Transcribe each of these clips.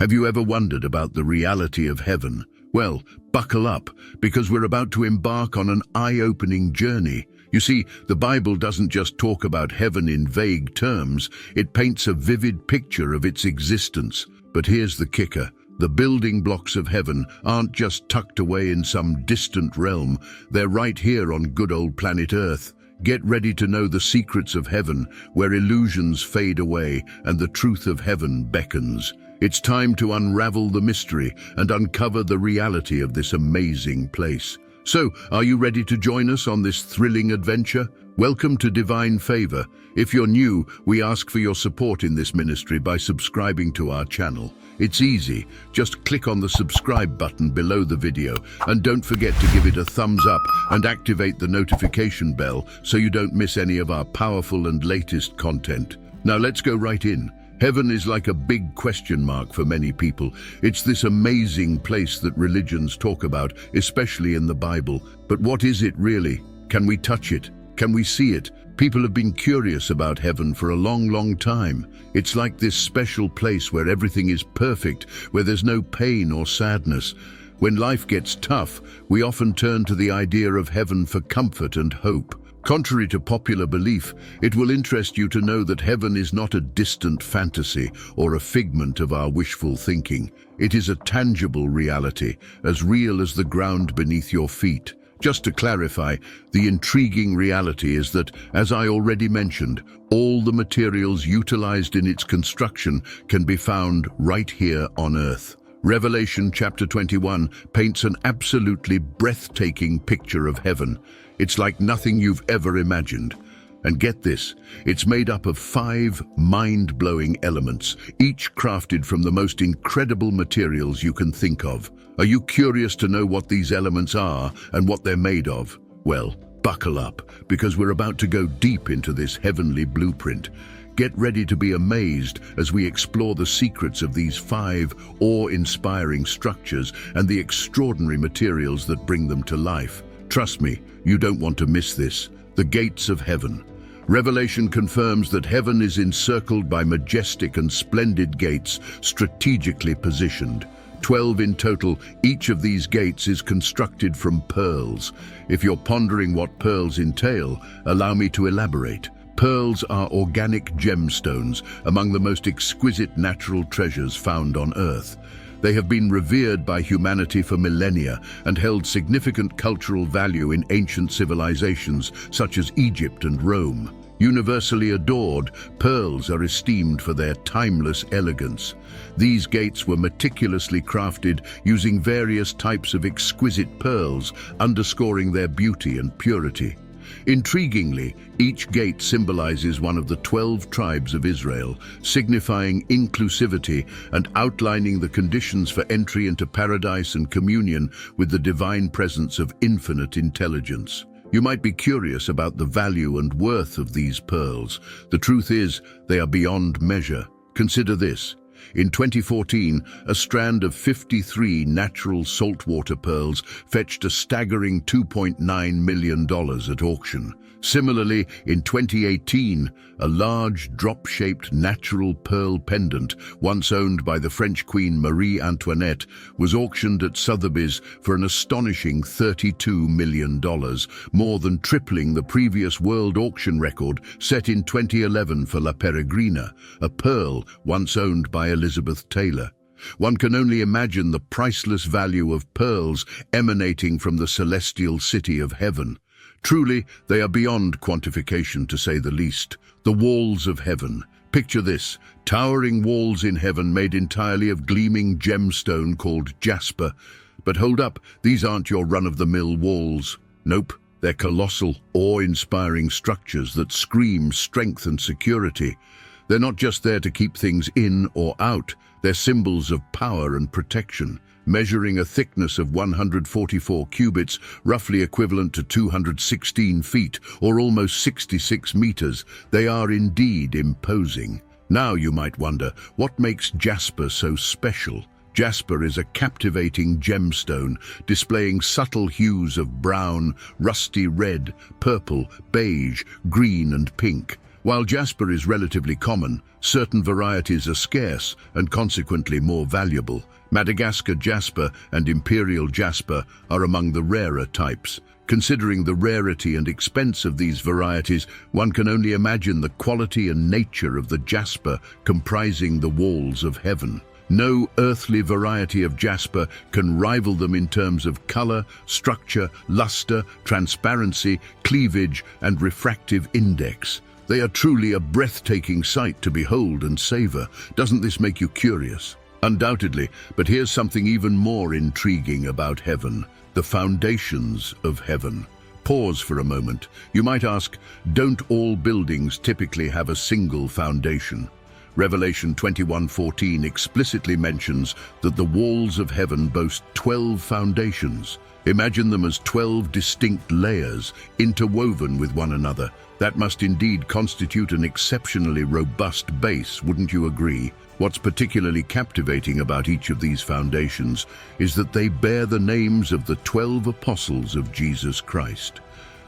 Have you ever wondered about the reality of heaven? Well, buckle up, because we're about to embark on an eye-opening journey. You see, the Bible doesn't just talk about heaven in vague terms, it paints a vivid picture of its existence. But here's the kicker. The building blocks of heaven aren't just tucked away in some distant realm, they're right here on good old planet Earth. Get ready to know the secrets of heaven, where illusions fade away and the truth of heaven beckons. It's time to unravel the mystery and uncover the reality of this amazing place. So, are you ready to join us on this thrilling adventure? Welcome to Divine Favor. If you're new, we ask for your support in this ministry by subscribing to our channel. It's easy. Just click on the subscribe button below the video and don't forget to give it a thumbs up and activate the notification bell so you don't miss any of our powerful and latest content. Now let's go right in. Heaven is like a big question mark for many people. It's this amazing place that religions talk about, especially in the Bible. But what is it really? Can we touch it? Can we see it? People have been curious about heaven for a long time. It's like this special place where everything is perfect, where there's no pain or sadness. When life gets tough, we often turn to the idea of heaven for comfort and hope. Contrary to popular belief, it will interest you to know that heaven is not a distant fantasy or a figment of our wishful thinking. It is a tangible reality, as real as the ground beneath your feet. Just to clarify, the intriguing reality is that, as I already mentioned, all the materials utilized in its construction can be found right here on Earth. Revelation chapter 21 paints an absolutely breathtaking picture of heaven. It's like nothing you've ever imagined. And get this, it's made up of 5 mind-blowing elements, each crafted from the most incredible materials you can think of. Are you curious to know what these elements are and what they're made of? Well, buckle up, because we're about to go deep into this heavenly blueprint. Get ready to be amazed as we explore the secrets of these 5 awe-inspiring structures and the extraordinary materials that bring them to life. Trust me, you don't want to miss this. The gates of heaven. Revelation confirms that heaven is encircled by majestic and splendid gates strategically positioned. 12 in total, each of these gates is constructed from pearls. If you're pondering what pearls entail, allow me to elaborate. Pearls are organic gemstones, among the most exquisite natural treasures found on Earth. They have been revered by humanity for millennia and held significant cultural value in ancient civilizations such as Egypt and Rome. Universally adored, pearls are esteemed for their timeless elegance. These gates were meticulously crafted using various types of exquisite pearls, underscoring their beauty and purity. Intriguingly, each gate symbolizes one of the 12 tribes of Israel, signifying inclusivity and outlining the conditions for entry into paradise and communion with the divine presence of infinite intelligence. You might be curious about the value and worth of these pearls. The truth is, they are beyond measure. Consider this. In 2014, a strand of 53 natural saltwater pearls fetched a staggering $2.9 million at auction. Similarly, in 2018, a large drop-shaped natural pearl pendant, once owned by the French Queen Marie Antoinette, was auctioned at Sotheby's for an astonishing $32 million, more than tripling the previous world auction record set in 2011 for La Peregrina, a pearl once owned by Elizabeth Taylor. One can only imagine the priceless value of pearls emanating from the celestial city of heaven. Truly, they are beyond quantification, to say the least. The walls of heaven. Picture this, towering walls in heaven made entirely of gleaming gemstone called jasper. But hold up, these aren't your run-of-the-mill walls. Nope, they're colossal, awe-inspiring structures that scream strength and security. They're not just there to keep things in or out, they're symbols of power and protection. Measuring a thickness of 144 cubits, roughly equivalent to 216 feet, or almost 66 meters, they are indeed imposing. Now you might wonder, what makes jasper so special? Jasper is a captivating gemstone, displaying subtle hues of brown, rusty red, purple, beige, green and pink. While jasper is relatively common, certain varieties are scarce and consequently more valuable. Madagascar jasper and imperial jasper are among the rarer types. Considering the rarity and expense of these varieties, one can only imagine the quality and nature of the jasper comprising the walls of heaven. No earthly variety of jasper can rival them in terms of color, structure, luster, transparency, cleavage, and refractive index. They are truly a breathtaking sight to behold and savor. Doesn't this make you curious? Undoubtedly, but here's something even more intriguing about heaven: the foundations of heaven. Pause for a moment. You might ask, don't all buildings typically have a single foundation? Revelation 21:14 explicitly mentions that the walls of heaven boast 12 foundations. Imagine them as 12 distinct layers, interwoven with one another. That must indeed constitute an exceptionally robust base, wouldn't you agree? What's particularly captivating about each of these foundations is that they bear the names of the 12 apostles of Jesus Christ.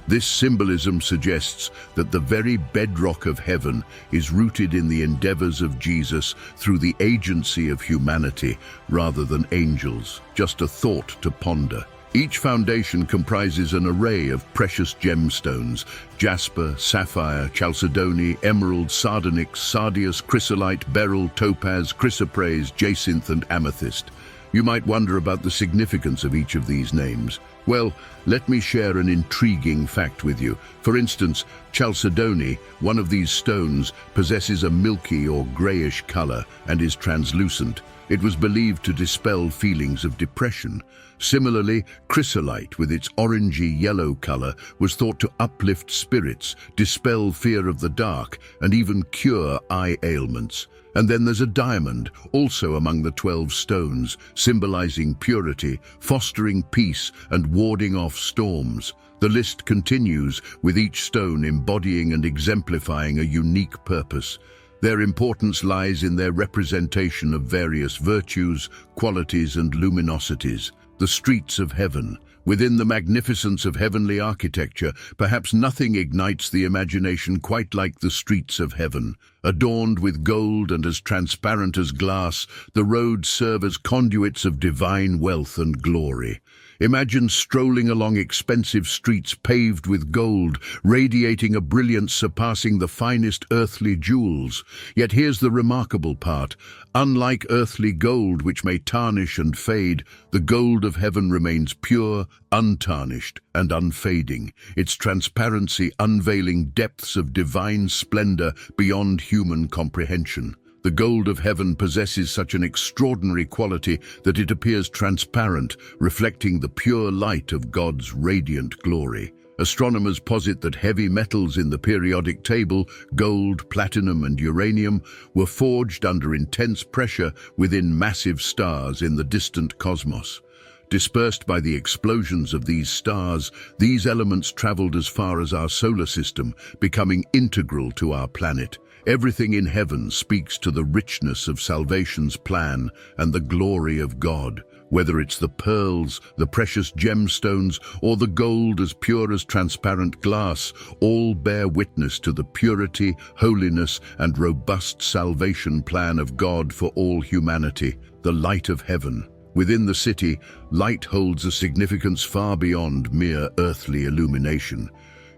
This symbolism suggests that the very bedrock of heaven is rooted in the endeavors of Jesus through the agency of humanity rather than angels. Just a thought to ponder. Each foundation comprises an array of precious gemstones: jasper, sapphire, chalcedony, emerald, sardonyx, sardius, chrysolite, beryl, topaz, chrysoprase, jacinth, and amethyst. You might wonder about the significance of each of these names. Well, let me share an intriguing fact with you. For instance, chalcedony, one of these stones, possesses a milky or grayish color and is translucent. It was believed to dispel feelings of depression. Similarly, chrysolite, with its orangey yellow color, was thought to uplift spirits, dispel fear of the dark, and even cure eye ailments. And then there's a diamond, also among the 12 stones, symbolizing purity, fostering peace, and warding off storms. The list continues, with each stone embodying and exemplifying a unique purpose. Their importance lies in their representation of various virtues, qualities, and luminosities. The streets of heaven. Within the magnificence of heavenly architecture, perhaps nothing ignites the imagination quite like the streets of heaven. Adorned with gold and as transparent as glass, the roads serve as conduits of divine wealth and glory. Imagine strolling along expensive streets paved with gold, radiating a brilliance surpassing the finest earthly jewels. Yet here's the remarkable part. Unlike earthly gold, which may tarnish and fade, the gold of heaven remains pure, untarnished, and unfading, its transparency unveiling depths of divine splendor beyond human comprehension. The gold of heaven possesses such an extraordinary quality that it appears transparent, reflecting the pure light of God's radiant glory. Astronomers posit that heavy metals in the periodic table, gold, platinum, and uranium, were forged under intense pressure within massive stars in the distant cosmos. Dispersed by the explosions of these stars, these elements traveled as far as our solar system, becoming integral to our planet. Everything in heaven speaks to the richness of salvation's plan and the glory of God. Whether it's the pearls, the precious gemstones, or the gold as pure as transparent glass, all bear witness to the purity, holiness, and robust salvation plan of God for all humanity, the light of heaven. Within the city, light holds a significance far beyond mere earthly illumination.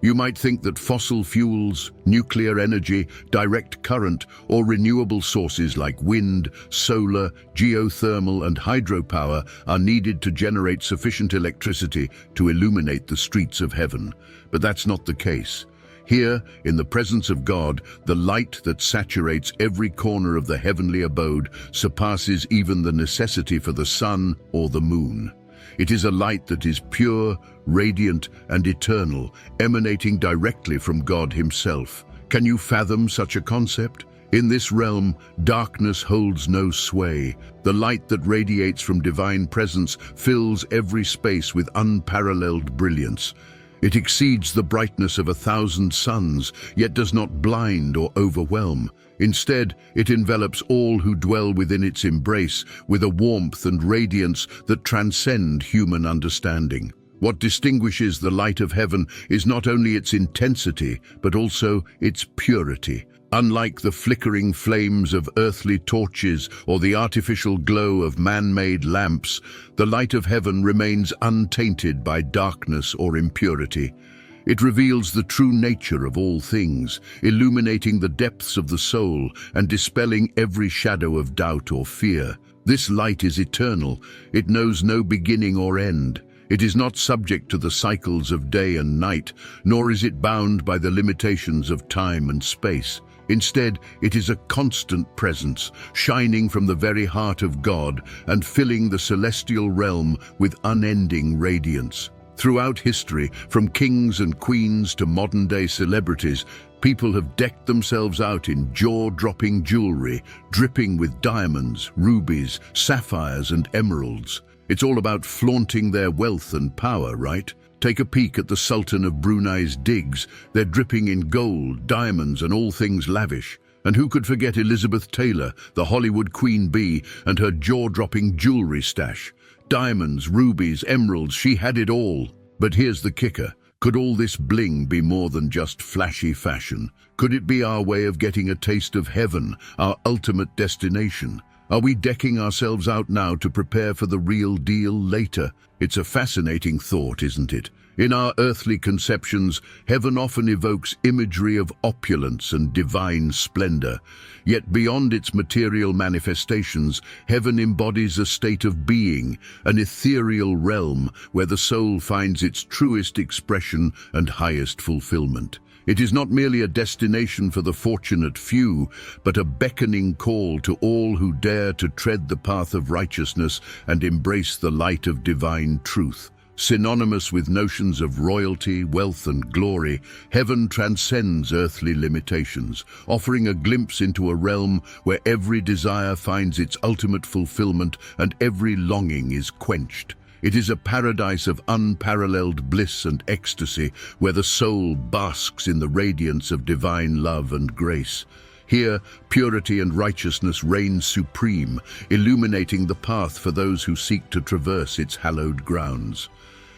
You might think that fossil fuels, nuclear energy, direct current, or renewable sources like wind, solar, geothermal, and hydropower are needed to generate sufficient electricity to illuminate the streets of heaven. But that's not the case. Here, in the presence of God, the light that saturates every corner of the heavenly abode surpasses even the necessity for the sun or the moon. It is a light that is pure, radiant, and eternal, emanating directly from God Himself. Can you fathom such a concept? In this realm, darkness holds no sway. The light that radiates from divine presence fills every space with unparalleled brilliance. It exceeds the brightness of 1,000 suns, yet does not blind or overwhelm. Instead, it envelops all who dwell within its embrace with a warmth and radiance that transcend human understanding. What distinguishes the light of heaven is not only its intensity, but also its purity. Unlike the flickering flames of earthly torches or the artificial glow of man-made lamps, the light of heaven remains untainted by darkness or impurity. It reveals the true nature of all things, illuminating the depths of the soul and dispelling every shadow of doubt or fear. This light is eternal. It knows no beginning or end. It is not subject to the cycles of day and night, nor is it bound by the limitations of time and space. Instead, it is a constant presence, shining from the very heart of God and filling the celestial realm with unending radiance. Throughout history, from kings and queens to modern-day celebrities, people have decked themselves out in jaw-dropping jewelry, dripping with diamonds, rubies, sapphires, and emeralds. It's all about flaunting their wealth and power, right? Take a peek at the Sultan of Brunei's digs. They're dripping in gold, diamonds, and all things lavish. And who could forget Elizabeth Taylor, the Hollywood Queen Bee, and her jaw-dropping jewelry stash? Diamonds, rubies, emeralds, she had it all. But here's the kicker. Could all this bling be more than just flashy fashion? Could it be our way of getting a taste of heaven, our ultimate destination? Are we decking ourselves out now to prepare for the real deal later? It's a fascinating thought, isn't it? In our earthly conceptions, heaven often evokes imagery of opulence and divine splendor. Yet beyond its material manifestations, heaven embodies a state of being, an ethereal realm where the soul finds its truest expression and highest fulfillment. It is not merely a destination for the fortunate few, but a beckoning call to all who dare to tread the path of righteousness and embrace the light of divine truth. Synonymous with notions of royalty, wealth, and glory, heaven transcends earthly limitations, offering a glimpse into a realm where every desire finds its ultimate fulfillment and every longing is quenched. It is a paradise of unparalleled bliss and ecstasy, where the soul basks in the radiance of divine love and grace. Here, purity and righteousness reign supreme, illuminating the path for those who seek to traverse its hallowed grounds.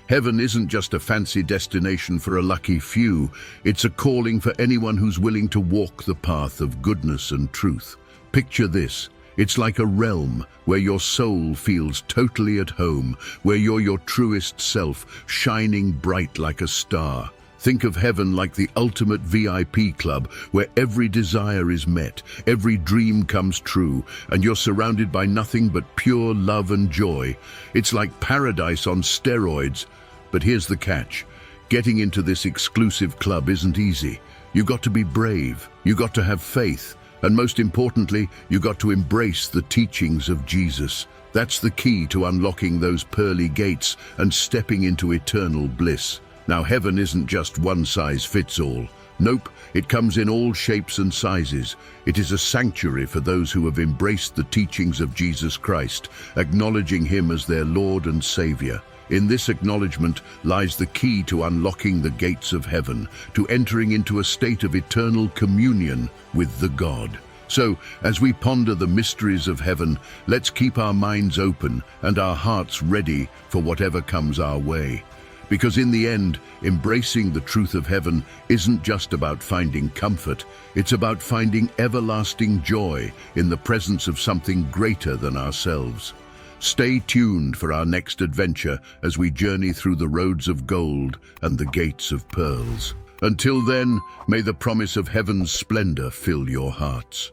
Heaven isn't just a fancy destination for a lucky few, it's a calling for anyone who's willing to walk the path of goodness and truth. Picture this. It's like a realm where your soul feels totally at home, where you're your truest self, shining bright like a star. Think of heaven like the ultimate VIP club, where every desire is met, every dream comes true, and you're surrounded by nothing but pure love and joy. It's like paradise on steroids. But here's the catch. Getting into this exclusive club isn't easy. You got to be brave, you got to have faith, and most importantly, you got to embrace the teachings of Jesus. That's the key to unlocking those pearly gates and stepping into eternal bliss. Now, heaven isn't just one size fits all. Nope, it comes in all shapes and sizes. It is a sanctuary for those who have embraced the teachings of Jesus Christ, acknowledging him as their Lord and Savior. In this acknowledgement lies the key to unlocking the gates of heaven, to entering into a state of eternal communion with the God. So, as we ponder the mysteries of heaven, let's keep our minds open and our hearts ready for whatever comes our way. Because in the end, embracing the truth of heaven isn't just about finding comfort, it's about finding everlasting joy in the presence of something greater than ourselves. Stay tuned for our next adventure as we journey through the roads of gold and the gates of pearls. Until then, may the promise of heaven's splendor fill your hearts.